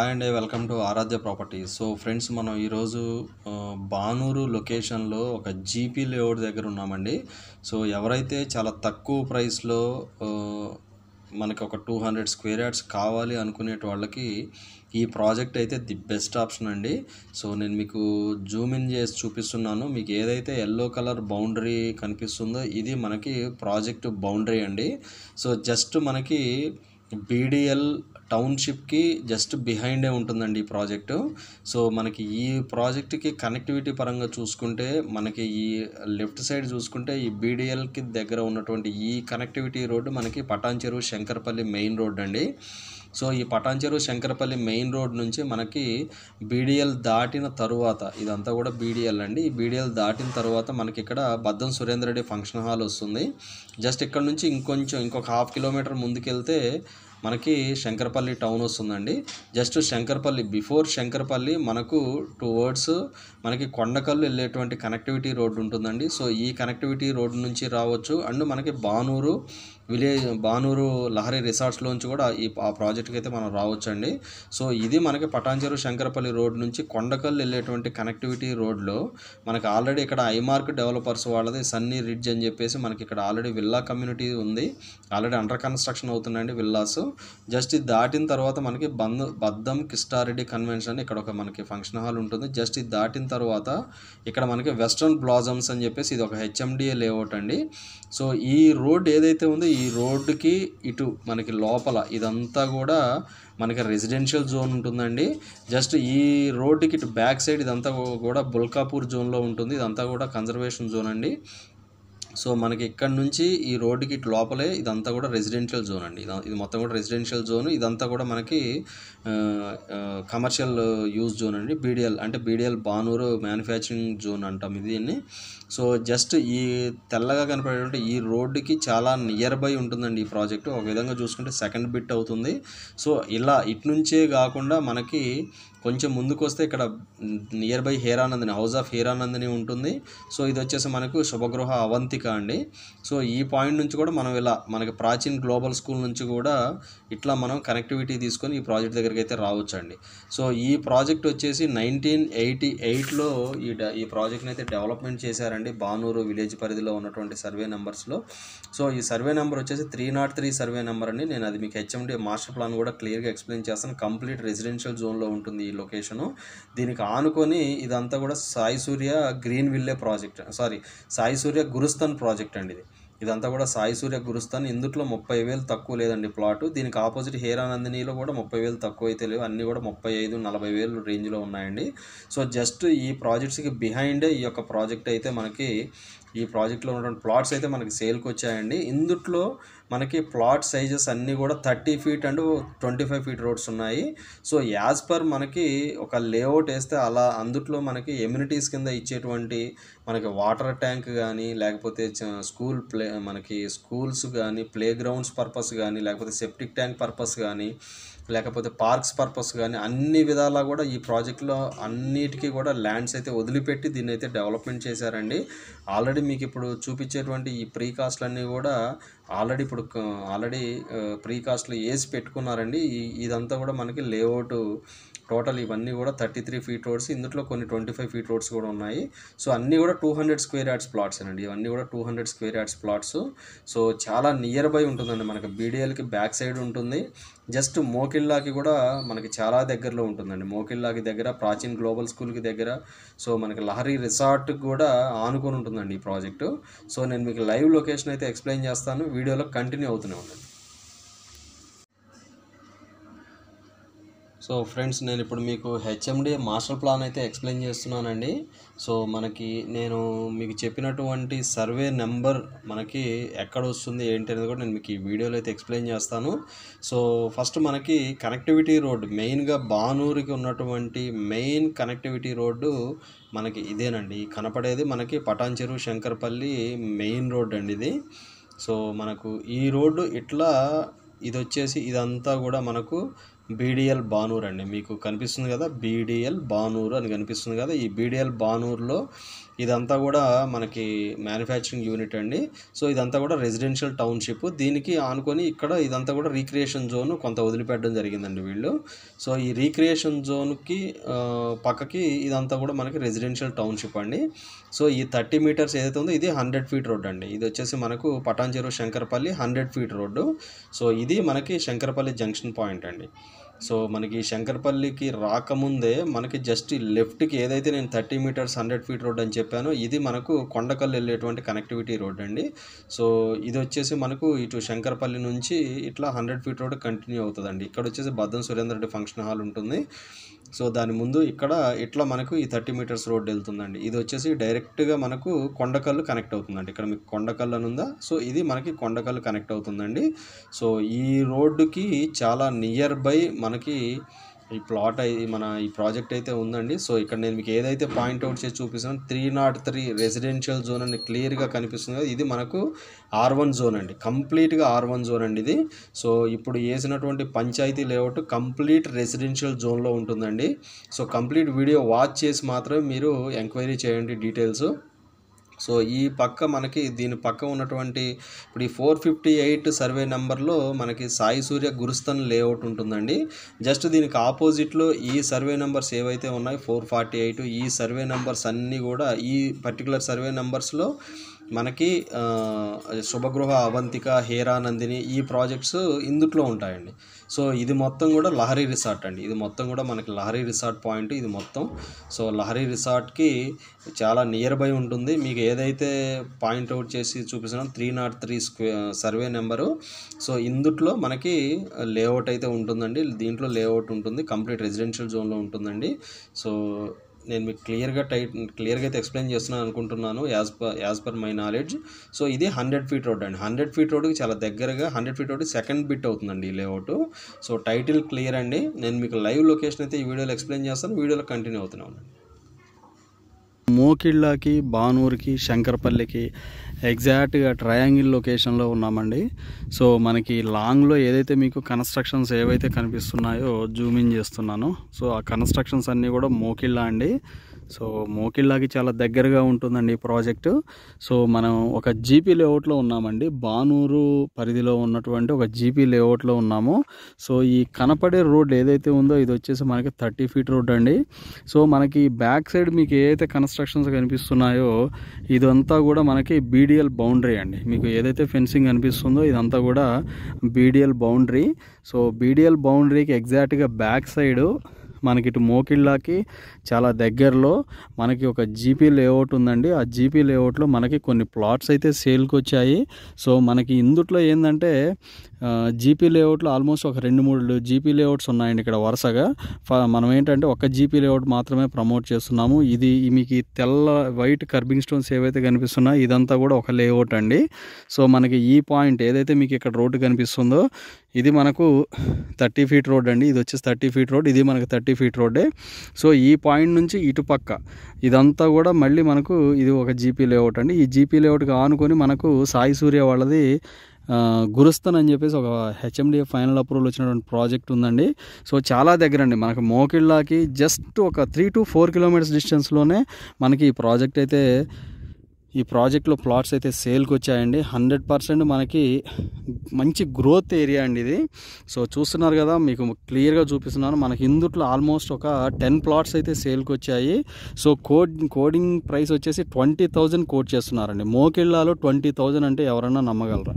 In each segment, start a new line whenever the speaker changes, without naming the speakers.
Hi అండి, welcome to Aaradhya Properties. So friends, మనం ఈరోజు బానూరు లొకేషన్లో ఒక జీపీ లేఅవుట్ దగ్గర ఉన్నామండి. సో ఎవరైతే చాలా తక్కువ ప్రైస్లో మనకి ఒక 200 స్క్వేర్ యార్డ్స్ కావాలి అనుకునే వాళ్ళకి ఈ ప్రాజెక్ట్ అయితే ది బెస్ట్ ఆప్షన్ అండి. సో నేను మీకు జూమ్ ఇన్ చేసి చూపిస్తున్నాను. మీకు ఏదైతే ఎల్లో కలర్ బౌండరీ కనిపిస్తుందో ఇది మనకి ప్రాజెక్ట్ బౌండరీ అండి. సో జస్ట్ మనకి బీడిఎల్ టౌన్షిప్కి జస్ట్ బిహైండే ఉంటుందండి ఈ ప్రాజెక్టు. సో మనకి ఈ ప్రాజెక్ట్కి కనెక్టివిటీ పరంగా చూసుకుంటే మనకి ఈ లెఫ్ట్ సైడ్ చూసుకుంటే ఈ బీడిఎల్కి దగ్గర ఉన్నటువంటి ఈ కనెక్టివిటీ రోడ్డు మనకి పటాన్చెరు శంకరపల్లి మెయిన్ రోడ్ అండి. సో ఈ పటాన్చెరు శంకరపల్లి మెయిన్ రోడ్ నుంచి మనకి బీడిఎల్ దాటిన తరువాత ఇదంతా కూడా బీడిఎల్ అండి. ఈ బీడిఎల్ దాటిన తర్వాత మనకి ఇక్కడ బద్దం సురేందర్ రెడ్డి ఫంక్షన్ హాల్ వస్తుంది. జస్ట్ ఇక్కడ నుంచి ఇంకొక హాఫ్ కిలోమీటర్ ముందుకెళ్తే మనకి శంకరపల్లి టౌన్ వస్తుందండి. జస్ట్ శంకరపల్లి బిఫోర్ శంకరపల్లి మనకు టువర్డ్స్ మనకి కొండకల్లు వెళ్ళేటువంటి కనెక్టివిటీ రోడ్డు ఉంటుందండి. సో ఈ కనెక్టివిటీ రోడ్డు నుంచి రావచ్చు. అండ్ మనకి బానూరు లహరి రిసార్ట్స్లోంచి కూడా ఆ ప్రాజెక్ట్కి అయితే మనం రావచ్చు అండి. సో ఇది మనకి పటాన్చెరు శంకరపల్లి రోడ్ నుంచి కొండకల్లు వెళ్ళేటువంటి కనెక్టివిటీ రోడ్లో మనకి ఆల్రెడీ ఇక్కడ ఐమార్క్ డెవలపర్స్ వాళ్ళది సన్నీ రిడ్జ్ అని చెప్పేసి మనకి ఇక్కడ ఆల్రెడీ విల్లా కమ్యూనిటీ ఉంది. ఆల్రెడీ అండర్ కన్స్ట్రక్షన్ అవుతున్నాయండి విల్లాస్. జస్ట్ ఇది దాటిన తర్వాత మనకి బద్దం కిస్టారెడ్డి కన్వెన్షన్ ఇక్కడ ఒక మనకి ఫంక్షన్ హాల్ ఉంటుంది. జస్ట్ ఇది దాటిన తర్వాత ఇక్కడ మనకి వెస్ట్రన్ బ్లాజమ్స్ అని చెప్పేసి ఇది ఒక హెచ్ఎండిఏ లేఅవుట్ అండి. సో ఈ రోడ్ ఏదైతే ఉందో ఈ రోడ్డుకి ఇటు మనకి లోపల ఇదంతా కూడా మనకి రెసిడెన్షియల్ జోన్ ఉంటుందండి. జస్ట్ ఈ రోడ్డుకి ఇటు బ్యాక్ సైడ్ ఇదంతా కూడా బుల్కాపూర్ జోన్లో ఉంటుంది. ఇదంతా కూడా కన్జర్వేషన్ జోన్ అండి. సో మనకి ఇక్కడ నుంచి ఈ రోడ్డుకి ఇటు లోపలే ఇదంతా కూడా రెసిడెన్షియల్ జోన్ అండి. ఇది మొత్తం కూడా రెసిడెన్షియల్ జోన్. ఇదంతా కూడా మనకి కమర్షియల్ యూజ్ జోన్ అండి. బీడిఎల్ అంటే బీడిఎల్ బానూరు మ్యానుఫ్యాక్చరింగ్ జోన్ అంటాం దీన్ని. సో జస్ట్ ఈ తెల్లగా కనపడేటువంటి ఈ రోడ్డుకి చాలా నియర్ బై ఉంటుందండి ఈ ప్రాజెక్టు. ఒక విధంగా చూసుకుంటే సెకండ్ బిట్ అవుతుంది. సో ఇలా ఇటు నుంచే కాకుండా మనకి కొంచెం ముందుకు వస్తే ఇక్కడ near by Hiranandani house of Hiranandani ఉంటుంది. సో ఇది వచ్చేసి మనకు శుభగృహ అవంతిక అండి. సో ఈ పాయింట్ నుంచి కూడా మనం ఇలా మనకి ప్రాచీన్ గ్లోబల్ స్కూల్ నుంచి కూడా ఇట్లా మనం కనెక్టివిటీ తీసుకొని ఈ ప్రాజెక్ట్ దగ్గరికి అయితే రావచ్చు అండి. సో ఈ ప్రాజెక్ట్ వచ్చేసి 1988లో ఈ ప్రాజెక్ట్ని అయితే డెవలప్మెంట్ చేశారండి బానూరు విలేజ్ పరిధిలో ఉన్నటువంటి సర్వే నెంబర్స్లో. సో ఈ సర్వే నెంబర్ వచ్చేసి 303 సర్వే నెంబర్ అండి. నేను అది మీకు హెచ్ఎండి మాస్టర్ ప్లాన్ కూడా క్లియర్గా ఎక్స్ప్లెయిన్ చేస్తాను. కంప్లీట్ రెసిడెన్షియల్ జోన్లో ఉంటుంది ఈ లొకేషను. దీనికి ఆనుకొని ఇదంతా కూడా సాయి సూర్య గ్రీన్ విల్లే ప్రాజెక్ట్, సాయి సూర్య గురుస్థాన్ ప్రాజెక్ట్ అండి. ఇదంతా కూడా సాయి సూర్య గురుస్థాన్. ఇందుట్లో 30,000 తక్కువ లేదండి ప్లాటు. దీనికి ఆపోజిట్ హీరానందినిలో కూడా 30,000 తక్కువ అయితే లేవు. అన్నీ కూడా 35-40,000 రేంజ్లో ఉన్నాయండి. సో జస్ట్ ఈ ప్రాజెక్ట్స్కి బిహైండే ఈ యొక్క ప్రాజెక్ట్ అయితే మనకి ఈ ప్రాజెక్ట్లో ఉన్నటువంటి ప్లాట్స్ అయితే మనకి సేల్కి వచ్చాయండి. ఇందుట్లో మనకి ప్లాట్ సైజెస్ అన్నీ కూడా 30 ఫీట్ అండ్ 25 ఫీట్ రోడ్స్ ఉన్నాయి. సో యాజ్ పర్ మనకి ఒక లేఅవుట్ వేస్తే అలా అందుట్లో మనకి ఎమ్యూనిటీస్ కింద ఇచ్చేటువంటి మనకి వాటర్ ట్యాంక్ కానీ లేకపోతే మనకి స్కూల్స్ కానీ ప్లే గ్రౌండ్స్ పర్పస్ కానీ లేకపోతే సెప్టిక్ ట్యాంక్ పర్పస్ కానీ లేకపోతే పార్క్స్ పర్పస్ కానీ అన్ని విధాలా కూడా ఈ ప్రాజెక్ట్లో అన్నిటికీ కూడా ల్యాండ్స్ అయితే వదిలిపెట్టి దీన్ని అయితే డెవలప్మెంట్ చేశారండి. ఆల్రెడీ మీకు ఇప్పుడు చూపించేటువంటి ఈ ప్రీ కాస్ట్లన్నీ కూడా ఆల్రెడీ ప్రీ కాస్ట్లు వేసి పెట్టుకున్నారండి. ఇదంతా కూడా మనకి లేఅవుట్ టోటల్ ఇవన్నీ కూడా 33 ఫీట్ రోడ్స్. ఇందులో కొన్ని 25 ఫీట్ రోడ్స్ కూడా ఉన్నాయి. సో అన్నీ కూడా 200 స్క్వేర్ యార్డ్స్ ప్లాట్స్ అండి. ఇవన్నీ కూడా 200 స్క్వేర్ యార్డ్స్ ప్లాట్స్. సో చాలా నియర్ బై ఉంటుందండి. మనకి బీడిఎల్కి బ్యాక్ సైడ్ ఉంటుంది. జస్ట్ మోకిల్లాకి కూడా మనకి చాలా దగ్గరలో ఉంటుందండి. మోకిల్లాకి దగ్గర, ప్రాచీన్ గ్లోబల్ స్కూల్కి దగ్గర. సో మనకి లహరి రిసార్ట్కి కూడా ఆనుకొని ఉంటుందండి ఈ ప్రాజెక్టు. సో నేను మీకు లైవ్ లొకేషన్ అయితే ఎక్స్ప్లెయిన్ చేస్తాను. వీడియోలో కంటిన్యూ అవుతూనే ఉండండి. సో ఫ్రెండ్స్, నేను ఇప్పుడు మీకు హెచ్ఎండి మాస్టర్ ప్లాన్ అయితే ఎక్స్ప్లెయిన్ చేస్తున్నానండి. సో నేను మీకు చెప్పినటువంటి సర్వే నెంబర్ మనకి ఎక్కడ వస్తుంది ఏంటి అనేది కూడా నేను మీకు ఈ వీడియోలో అయితే ఎక్స్ప్లెయిన్ చేస్తాను. సో ఫస్ట్ మనకి కనెక్టివిటీ రోడ్డు మెయిన్గా బానూరుకి ఉన్నటువంటి మెయిన్ కనెక్టివిటీ రోడ్డు మనకి ఇదేనండి. కనపడేది మనకి పటాన్చెరు శంకరపల్లి మెయిన్ రోడ్ అండి ఇది. సో మనకు ఈ రోడ్డు ఇది వచ్చేసి ఇదంతా కూడా మనకు బీడిఎల్ బానూరు అండి. మీకు కనిపిస్తుంది కదా బీడిఎల్ బానూరు అని కనిపిస్తుంది కదా. ఈ బీడిఎల్ బానూరులో ఇదంతా కూడా మనకి మ్యానుఫ్యాక్చరింగ్ యూనిట్ అండి. సో ఇదంతా కూడా రెసిడెన్షియల్ టౌన్షిప్. దీనికి ఆనుకొని ఇక్కడ ఇదంతా కూడా రీక్రియేషన్ జోన్ కొంత వదిలిపెట్టడం జరిగిందండి వీళ్ళు. సో ఈ రీక్రియేషన్ జోన్కి పక్కకి ఇదంతా కూడా మనకి రెసిడెన్షియల్ టౌన్షిప్ అండి. సో ఈ 30 మీటర్స్ ఏదైతే ఉందో ఇది 100 ఫీట్ రోడ్ అండి. ఇది వచ్చేసి మనకు పటాన్ చెరువు శంకరపల్లి 100 ఫీట్ రోడ్డు. సో ఇది మనకి శంకరపల్లి జంక్షన్ పాయింట్ అండి. సో మనకి శంకరపల్లికి రాకముందే మనకి జస్ట్ లెఫ్ట్కి ఏదైతే నేను 30 మీటర్స్ 100 ఫీట్ రోడ్ అని చెప్పానో ఇది మనకు కొండకల్లు వెళ్ళేటువంటి కనెక్టివిటీ రోడ్ అండి. సో ఇది వచ్చేసి మనకు ఇటు శంకరపల్లి నుంచి ఇట్లా 100 ఫీట్ రోడ్ కంటిన్యూ అవుతుందండి. ఇక్కడ వచ్చేసి బద్దం సురేందర్ రెడ్డి ఫంక్షన్ హాల్ ఉంటుంది. సో దాని ముందు ఇక్కడ ఇట్లా మనకు ఈ 30 మీటర్స్ రోడ్ వెళ్తుందండి. ఇది వచ్చేసి డైరెక్ట్గా మనకు కొండకల్లు కనెక్ట్ అవుతుందండి. ఇక్కడ మీకు కొండకల్లు అని ఉందా, సో ఇది మనకి కొండకల్లు కనెక్ట్ అవుతుందండి. సో ఈ రోడ్డుకి చాలా నియర్ బై మనకి ఈ ప్లాట్ ఈ ప్రాజెక్ట్ అయితే ఉందండి. సో ఇక్కడ నేను మీకు ఏదైతే పాయింట్అవుట్ చేసి చూపిస్తున్నాను 303 రెసిడెన్షియల్ జోన్ అని క్లియర్గా కనిపిస్తుంది కదా, ఇది మనకు R1 జోన్ అండి. కంప్లీట్గా R1 జోన్ అండి ఇది. సో ఇప్పుడు వేసినటువంటి పంచాయతీ లేఅవుట్ కంప్లీట్ రెసిడెన్షియల్ జోన్లో ఉంటుందండి. సో కంప్లీట్ వీడియో వాచ్ చేసి మాత్రమే మీరు ఎంక్వైరీ చేయండి డీటెయిల్స్. సో ఈ పక్క మనకి దీని పక్క ఉన్నటువంటి ఇప్పుడు ఈ 458 సర్వే నెంబర్లో మనకి సాయి సూర్య గురుస్థన్ లేఅవుట్ ఉంటుందండి. జస్ట్ దీనికి ఆపోజిట్లో ఈ సర్వే నెంబర్స్ ఏవైతే ఉన్నాయో 448 ఈ సర్వే నెంబర్స్ అన్నీ కూడా ఈ పర్టికులర్ సర్వే నెంబర్స్లో మనకి శుభగృహ, అవంతిక, హేరానందిని ఈ ప్రాజెక్ట్స్ ఇందుట్లో ఉంటాయండి. సో ఇది మొత్తం కూడా లహరి రిసార్ట్ అండి. ఇది మొత్తం కూడా మనకి లహరి రిసార్ట్ పాయింట్ ఇది మొత్తం. సో లహరి రిసార్ట్కి చాలా నియర్ బై ఉంటుంది. మీకు ఏదైతే పాయింట్అవుట్ చేసి చూపిస్తున్నాం 303 సర్వే నెంబరు. సో ఇందుట్లో మనకి లేఅవుట్ అయితే ఉంటుందండి. దీంట్లో లేఅవుట్ ఉంటుంది, కంప్లీట్ రెసిడెన్షియల్ జోన్లో ఉంటుందండి. సో నేను మీకు క్లియర్గా అయితే ఎక్స్ప్లెయిన్ చేస్తున్నాను అనుకుంటున్నాను as per my knowledge. So ఇది 100 ఫీట్ రోడ్ అండి. 100 ఫీట్ రోడ్కి చాలా దగ్గరగా 100 ఫీట్ రోడ్ సెకండ్ బిట్ అవుతుందండి ఈ లేఅవుట్. సో టైటిల్ క్లియర్ అండి. నేను మీకు లైవ్ లొకేషన్ అయితే ఈ వీడియోలో ఎక్స్ప్లెయిన్ చేస్తాను. వీడియోలో కంటిన్యూ అవుతున్నాను.
మోకిళ్ళకి, బానూరుకి, శంకరపల్లికి ఎగ్జాక్ట్గా ట్రయాంగిల్ లొకేషన్లో ఉన్నామండి. సో మనకి లాంగ్లో ఏదైతే మీకు కన్స్ట్రక్షన్స్ ఏవైతే కనిపిస్తున్నాయో జూమ్ ఇన్ చేస్తున్నాను. సో ఆ కన్స్ట్రక్షన్స్ అన్నీ కూడా మోకిళ్ళ అండి. సో మోకిళ్ళకి చాలా దగ్గరగా ఉంటుందండి ఈ ప్రాజెక్టు. సో మనం ఒక జీపీ లేఅవుట్లో ఉన్నామండి. బానూరు పరిధిలో ఉన్నటువంటి ఒక జీపీ లేఅవుట్లో ఉన్నాము. సో ఈ కనపడే రోడ్ ఏదైతే ఉందో ఇది వచ్చేసి మనకి 30 ఫీట్ రోడ్ అండి. సో మనకి బ్యాక్ సైడ్ మీకు ఏదైతే కన్స్ట్రక్షన్స్ కనిపిస్తున్నాయో ఇదంతా కూడా మనకి బీడిఎల్ బౌండరీ అండి. మీకు ఏదైతే ఫెన్సింగ్ కనిపిస్తుందో ఇదంతా కూడా బీడిఎల్ బౌండరీ. సో బీడిఎల్ బౌండరీకి ఎగ్జాక్ట్గా బ్యాక్ సైడు మనకి ఇటు మోకిళ్ళకి చాలా దగ్గరలో మనకి ఒక జీపీ లేఅవుట్ ఉందండి. ఆ జీపీ లేఅవుట్లో మనకి కొన్ని ప్లాట్స్ అయితే సేల్కి వచ్చాయి. సో మనకి ఇందుట్లో ఏంటంటే జీపీ లేఅవుట్లో ఆల్మోస్ట్ ఒక 2-3 జీపీ లేఅవుట్స్ ఉన్నాయండి ఇక్కడ వరుసగా. మనం ఏంటంటే ఒక జీపీ లేఅవుట్ మాత్రమే ప్రమోట్ చేస్తున్నాము. ఇది మీకు తెల్ల వైట్ కర్బింగ్ స్టోన్స్ ఏవైతే కనిపిస్తున్నాయో ఇదంతా కూడా ఒక లేఅవుట్ అండి. సో మనకి ఈ పాయింట్ ఏదైతే మీకు ఇక్కడ రోడ్డు కనిపిస్తుందో ఇది మనకు 30 ఫీట్ రోడ్ అండి. ఇది వచ్చేసి 30 ఫీట్ రోడ్, ఇది మనకు 30 ఫీట్ రోడ్డే. సో ఈ పాయింట్ నుంచి ఇటుపక్క ఇదంతా కూడా మళ్ళీ మనకు ఇది ఒక జీపీ లేఅవుట్ అండి. ఈ జీపీ లేఅవుట్కి ఆనుకొని మనకు సాయి సూర్య వాళ్ళది గురుస్థన్ అని చెప్పేసి ఒక హెచ్ఎండిఏ ఫైనల్ అప్రూవల్ వచ్చినటువంటి ప్రాజెక్ట్ ఉందండి. సో చాలా దగ్గర అండి మనకు మోకిళ్ళకి జస్ట్ ఒక 3 to 4 కిలోమీటర్స్ డిస్టెన్స్లోనే మనకి ఈ ప్రాజెక్ట్ అయితే ఈ ప్రాజెక్ట్లో ప్లాట్స్ అయితే సేల్కి వచ్చాయండి. 100% మనకి మంచి గ్రోత్ ఏరియా అండి ఇది. సో చూస్తున్నారు కదా, మీకు క్లియర్గా చూపిస్తున్నాను. మనకి ఇందుట్లో ఆల్మోస్ట్ ఒక 10 ప్లాట్స్ అయితే సేల్కి వచ్చాయి. సో కోడింగ్ ప్రైస్ వచ్చేసి 20,000 కోట్ చేస్తున్నారండి. మోకిళ్ళలో 20,000 అంటే ఎవరన్నా నమ్మగలరా?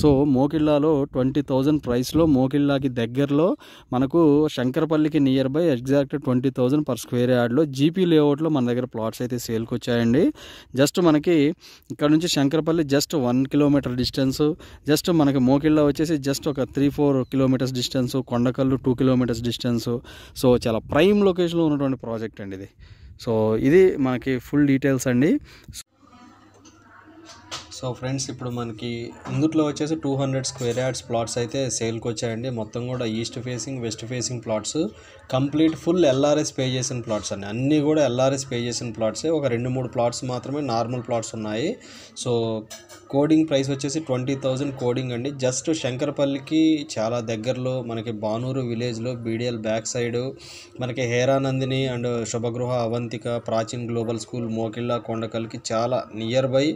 సో మోకిళ్ళలో 20,000 ప్రైస్లో మోకిళ్ళకి దగ్గరలో మనకు శంకరపల్లికి near by exact 20,000 per square యార్డ్లో జీపీ లేఅవుట్లో మన దగ్గర ప్లాట్స్ అయితే సేల్కి వచ్చాయండి. జస్ట్ మనకి ఇక్కడ నుంచి Shankarpally just 1 kilometre distance, just మనకి మోకిళ్ళ వచ్చేసి జస్ట్ ఒక 3-4 kilometres distance, Kondakal 2 kilometres distance. So చాలా ప్రైమ్ లొకేషన్లో ఉన్నటువంటి ప్రాజెక్ట్ అండి ఇది. సో ఇది మనకి ఫుల్ డీటెయిల్స్ అండి.
సో ఫ్రెండ్స్ ఇప్పుడు మనకి ఇందుట్లో వచ్చేసి 200 స్క్వేర్ యార్డ్స్ ప్లాట్స్ అయితే సేల్కి వచ్చాయండి. మొత్తం కూడా east facing, west facing plots complete full LRS pay చేసిన ప్లాట్స్ అండి, అన్నీ కూడా ఎల్ఆర్ఎస్ పే చేసిన ప్లాట్సే. ఒక 2-3 ప్లాట్స్ మాత్రమే నార్మల్ ప్లాట్స్ ఉన్నాయి. సో కోడింగ్ ప్రైస్ వచ్చేసి 20,000 కోడింగ్ అండి. జస్ట్ శంకరపల్లికి చాలా దగ్గరలో మనకి బానూరు విలేజ్లో బీడిఎల్ బ్యాక్ సైడ్ మనకి Hiranandani and Subhagruha Avantika Prachin global school Mokila కొండకల్కి చాలా నియర్ బై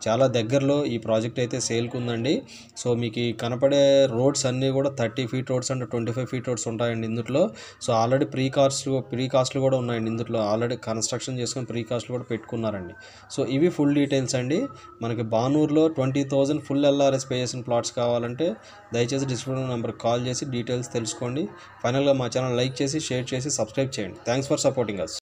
చాలా దగ్గరలో ఈ ప్రాజెక్ట్ అయితే సేల్కి ఉందండి. సో మీకు ఈ కనపడే రోడ్స్ అన్నీ కూడా 30 feet roads and 25 feet roads ఉంటాయండి ఇందులో. సో ఆల్రెడీ ప్రీ కాస్ట్లు కూడా ఉన్నాయండి ఇందులో. ఆల్రెడీ కన్స్ట్రక్షన్ చేసుకుని ప్రీ కాస్ట్లు కూడా పెట్టుకున్నారండి. సో ఇవి ఫుల్ డీటెయిల్స్ అండి. మనకి బానూరులో 20,000 ఫుల్ ఎల్ఆర్ఎస్ పే చేసిన ప్లాట్స్ కావాలంటే దయచేసి డిస్క్రిప్షన్ నెంబర్కి కాల్ చేసి డీటెయిల్స్ తెలుసుకోండి. ఫైనల్గా మా ఛానల్ లైక్ చేసి షేర్ చేసి సబ్స్క్రైబ్ చేయండి. Thanks for supporting us.